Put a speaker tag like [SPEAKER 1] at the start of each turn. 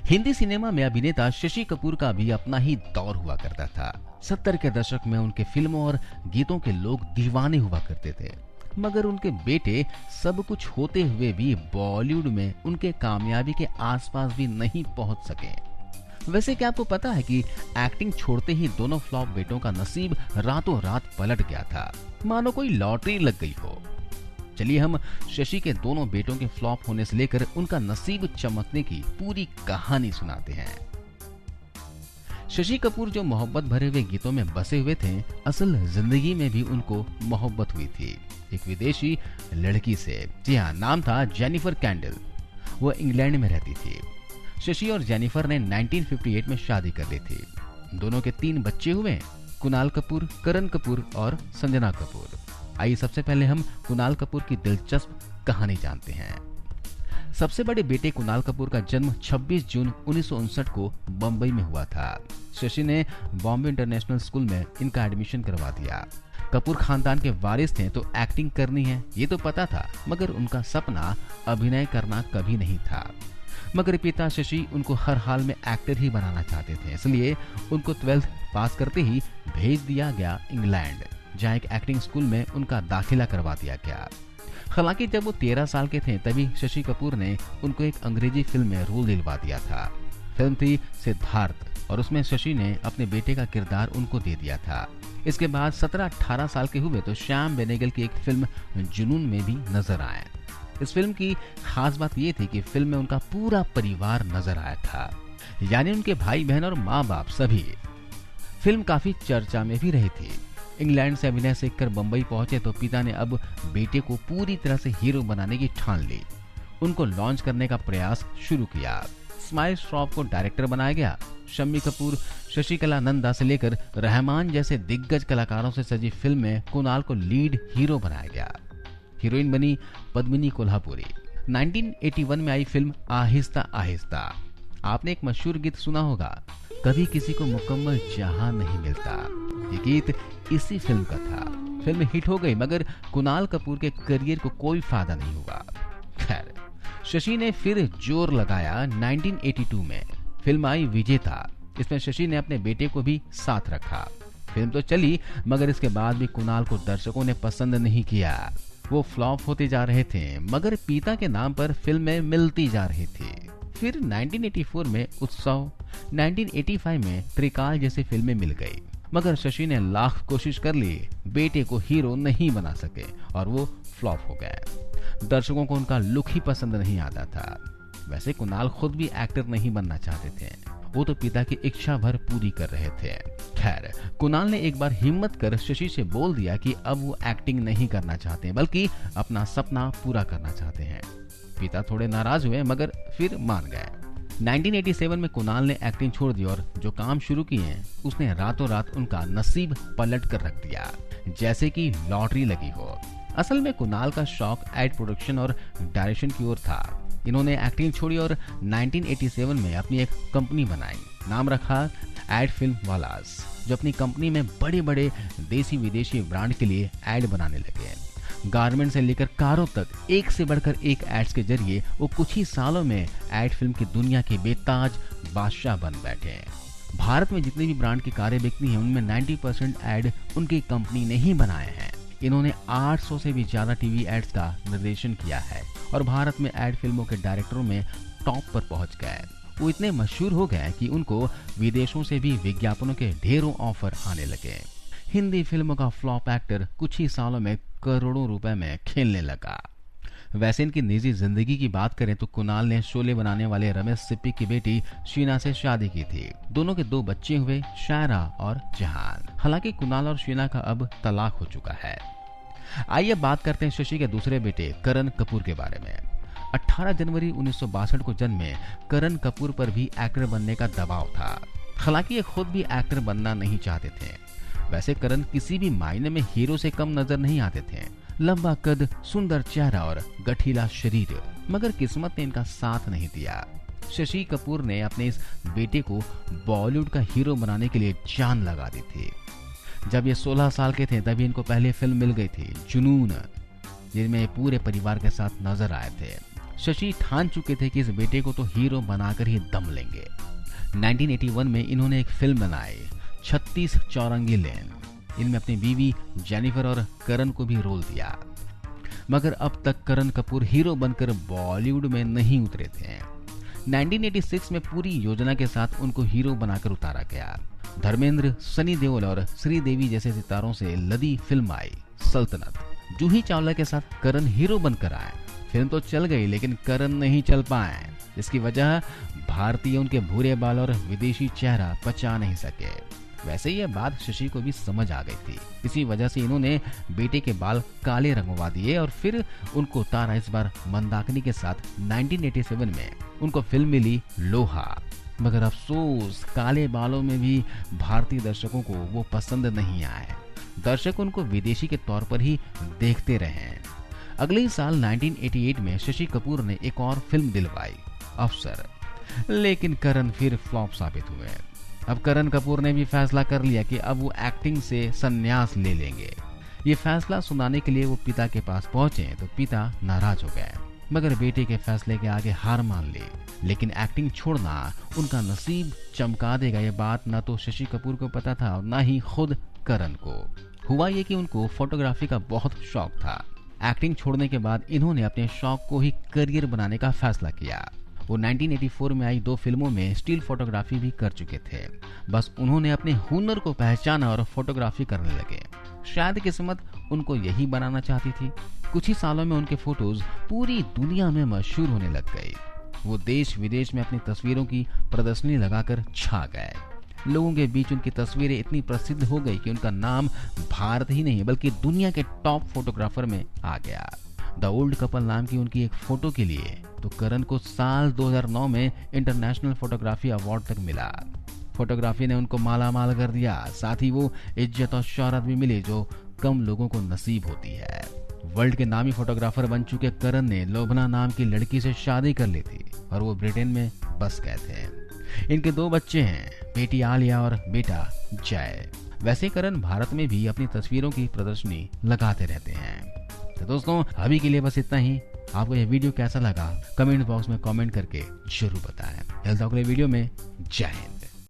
[SPEAKER 1] Hindi cinema में अभिनेता शशि कपूर का भी अपना ही दौर हुआ करता था। 70 के दशक में उनके फिल्मों और गीतों के लोग दीवाने हुआ करते थे, मगर उनके बेटे सब कुछ होते हुए भी बॉलीवुड में उनके कामयाबी के आसपास भी नहीं पहुंच सके। वैसे क्या आपको पता है कि एक्टिंग छोड़ते ही दोनों फ्लॉप बेटों का नसीब रातों रात पलट गया था, मानो कोई लॉटरी लग गई हो। चलिए हम शशि के दोनों बेटों के फ्लॉप होने से लेकर उनका नसीब चमकने की पूरी कहानी सुनाते हैं। शशि कपूर जो मोहब्बत भरे हुए गीतों में बसे हुए थे, असल जिंदगी में भी उनको मोहब्बत हुई थी एक विदेशी लड़की से। जी हाँ, नाम था जेनिफर कैंडल। वो इंग्लैंड में रहती थी। शशि और जेनिफर ने 1958 में शादी कर ली थी। दोनों के 3 बच्चे हुए, कुणाल कपूर, करण कपूर और संजना कपूर। आइए सबसे पहले हम कुणाल कपूर की दिलचस्प कहानी जानते हैं। सबसे बड़े बेटे कुणाल कपूर का जन्म 26 जून 1959 को बंबई में हुआ था। शशि ने बॉम्बे इंटरनेशनल स्कूल में इनका एडमिशन करवा दिया। कपूर खानदान के वारिस थे तो एक्टिंग करनी है ये तो पता था, मगर उनका सपना अभिनय करना कभी नहीं था। मगर पिता शशि उनको हर हाल में एक्टर ही बनाना चाहते थे, इसलिए उनको 12th पास करते ही भेज दिया गया इंग्लैंड, जहाँ एक एक्टिंग स्कूल में उनका दाखिला करवा दिया गया। हालांकि जब वो 13 साल के थे तभी शशि कपूर ने उनको एक अंग्रेजी फिल्म में रोल दिलवा दिया था। फिल्म थी सिद्धार्थ और उसमें शशि ने अपने बेटे का किरदार उनको दे दिया था। इसके बाद 17-18 साल के हुए तो श्याम बेनेगल की एक फिल्म जुनून में भी नजर आए। इस फिल्म की खास बात यह थी कि फिल्म में उनका पूरा परिवार नजर आया था, यानी उनके भाई बहन और माँ बाप सभी। फिल्म काफी चर्चा में भी रही थी। इंग्लैंड से अभिनय सीखकर बंबई पहुंचे तो पिता ने अब बेटे को पूरी तरह से हीरो बनाने की ठान ली। उनको लॉन्च करने का प्रयास शुरू किया। स्माइल श्रॉफ को डायरेक्टर बनाया गया। शम्मी कपूर, शशिकला नंदा से लेकर रहमान जैसे दिग्गज कलाकारों से सजी फिल्म में कुणाल को लीड हीरो बनाया गया। हीरोइन बनी पद्मिनी कोल्हापुरी। 1981 में आई फिल्म आहिस्ता आहिस्ता। आपने एक मशहूर गीत सुना होगा, कभी किसी को मुकम्मल जहां नहीं मिलता। ये गीत इसी फिल्म का था। फिल्म हिट हो गई मगर कुणाल कपूर के करियर को कोई फायदा नहीं हुआ। खैर, शशि ने फिर जोर लगाया। 1982 में फिल्म आई विजेता। इसमें शशि ने अपने बेटे को भी साथ रखा। फिल्म तो चली मगर इसके बाद भी कुणाल को दर्शकों ने पसंद नहीं किया। वो फ्लॉप होते जा रहे थे, मगर पिता के नाम पर फिल्में मिलती जा रही थी। फिर 1984 में उत्सव, 1985 में त्रिकाल जैसी फिल्में मिल गई, मगर शशि ने लाख कोशिश कर ली, बेटे को हीरो नहीं बना सके और वो फ्लॉप हो गए। दर्शकों को उनका लुक ही पसंद नहीं आता था। वैसे कुणाल खुद भी एक्टर नहीं बनना चाहते थे, वो तो पिता की इच्छा भर पूरी कर रहे थे। खैर, कुणाल ने एक बार हिम्मत कर शशि से बोल दिया कि अब वो एक्टिंग नहीं करना चाहते बल्कि अपना सपना पूरा करना चाहते हैं। पिता थोड़े नाराज हुए मगर फिर मान गए। 1987 में कुणाल ने एक्टिंग छोड़ दी और जो काम शुरू किए उसने रातों रात उनका नसीब पलट कर रख दिया, जैसे कि लॉटरी लगी हो। असल में कुणाल का शौक एड प्रोडक्शन और डायरेक्शन की ओर था। इन्होंने एक्टिंग छोड़ी और 1987 में अपनी एक कंपनी बनाई। नाम रखा एड फिल्म वालास, जो अपनी कंपनी में बड़े बड़े देसी विदेशी ब्रांड के लिए एड बनाने लगे। गारमेंट से लेकर कारों तक एक से बढ़कर एक एड्स के जरिए वो कुछ ही सालों में एड फिल्म की दुनिया के बेताज बादशाह बन बैठे। भारत में जितनी भी ब्रांड की कारें बिकती हैं उनमें 90% एड उनकी कंपनी ने ही बनाए हैं। इन्होंने 800 से भी ज्यादा टीवी एड्स का निर्देशन किया है और भारत में एड फिल्मों के डायरेक्टरों में टॉप पर पहुंच गए। वो इतने मशहूर हो गए कि उनको विदेशों से भी विज्ञापनों के ढेरों ऑफर आने लगे। हिंदी फिल्मों का फ्लॉप एक्टर कुछ ही सालों में करोड़ों रुपए में खेलने लगा। वैसे इनकी निजी जिंदगी की बात करें तो कुणाल ने शोले बनाने वाले रमेश सिप्पी की बेटी शीना से शादी की थी। दोनों के 2 बच्चे हुए, शायरा और जहान। हालांकि कुणाल और शीना का अब तलाक हो चुका है। आइए बात करते हैं शशि के दूसरे बेटे करण कपूर के बारे में। 18 जनवरी 1962 को जन्मे करण कपूर पर भी एक्टर बनने का दबाव था। हालांकि ये खुद भी एक्टर बनना नहीं चाहते थे। वैसे करण किसी भी मायने में हीरो से कम नजर नहीं आते थे। लंबा कद, सुंदर चेहरा और गठीला शरीर, मगर किस्मत ने इनका साथ नहीं दिया। शशि कपूर ने अपने इस बेटे को बॉलीवुड का हीरो बनाने के लिए जान लगा दी थी। जब ये 16 साल के थे तभी इनको पहले फिल्म मिल गई थी जुनून, जिनमें पूरे परिवार के साथ नजर आए थे। शशि ठान चुके थे कि इस बेटे को तो हीरो बनाकर ही दम लेंगे। 1981 में इन्होंने एक फिल्म बनाई 36 चौरंगी लेन। इनमें अपनी बीवी जेनिफर और करण को भी रोल दिया, मगर अब तक करण कपूर हीरो बनकर बॉलीवुड में नहीं उतरे थे। 1986 में पूरी योजना के साथ उनको हीरो बनाकर उतारा गया। धर्मेंद्र, सनी देओल और श्रीदेवी जैसे सितारों से लदी फिल्म आई सल्तनत। जूही चावला के साथ करण हीरो बनकर आए। फिल्म तो चल गई लेकिन करण नहीं चल पाए। इसकी वजह भारतीय उनके भूरे बाल और विदेशी चेहरा पचा नहीं सके। वैसे ये बात शशि को भी समझ आ गई थी। इसी वजह से इन्होंने बेटे के बाल काले रंगवा दिए और फिर उनको उतारा, इस बार मंदाकिनी के साथ 1987 में उनको फिल्म मिली लोहा। मगर अफसोस, काले बालों में भी भारतीय दर्शकों को वो पसंद नहीं आए। दर्शक उनको विदेशी के तौर पर ही देखते रहे। अगले ही साल 1988 में शशि कपूर ने एक और फिल्म दिलवाई, अफसर, लेकिन करण फिर फ्लॉप साबित हुए। अब करण कपूर ने भी फैसला कर लिया कि अब वो एक्टिंग से संन्यास ले लेंगे। ये फैसला सुनाने के लिए वो पिता के पास पहुंचे तो पिता नाराज हो गए, मगर बेटे के फैसले के आगे हार मान ली। लेकिन एक्टिंग छोड़ना उनका नसीब चमका देगा, ये बात न तो शशि कपूर को पता था और न ही खुद करण को। हुआ ये कि उनको फोटोग्राफी का बहुत शौक था। एक्टिंग छोड़ने के बाद इन्होंने अपने शौक को ही करियर बनाने का फैसला किया। वो 1984 में आई 2 फिल्मों में स्टिल फोटोग्राफी भी कर चुके थे। बस उन्होंने अपने हुनर को पहचाना और फोटोग्राफी करने लगे। शायद किस्मत उनको यही बनाना चाहती थी। कुछ ही सालों में उनके फोटोज पूरी दुनिया में मशहूर होने लग गई। वो देश विदेश में अपनी तस्वीरों की प्रदर्शनी लगाकर छा गए। लोगों के बीच उनकी तस्वीरें इतनी प्रसिद्ध हो गई कि उनका नाम भारत ही नहीं बल्कि दुनिया के टॉप फोटोग्राफर में आ गया। द ओल्ड कपल नाम की उनकी एक फोटो के लिए तो करण को साल 2009 में इंटरनेशनल फोटोग्राफी अवार्ड तक मिला। फोटोग्राफी ने उनको माला माल कर दिया, साथ ही वो इज्जत और शोहरत भी मिली जो कम लोगों को नसीब होती है। वर्ल्ड के नामी फोटोग्राफर बन चुके करण ने लोभना नाम की लड़की से शादी कर ली थी और वो ब्रिटेन में बस गए थे। इनके 2 बच्चे हैं, बेटी आलिया और बेटा जय। वैसे करण भारत में भी अपनी तस्वीरों की प्रदर्शनी लगाते रहते हैं। तो दोस्तों, अभी के लिए बस इतना ही। आपको यह वीडियो कैसा लगा कमेंट बॉक्स में कमेंट करके जरूर बताएं। मिलता हूं अगले वीडियो में। जय हिंद।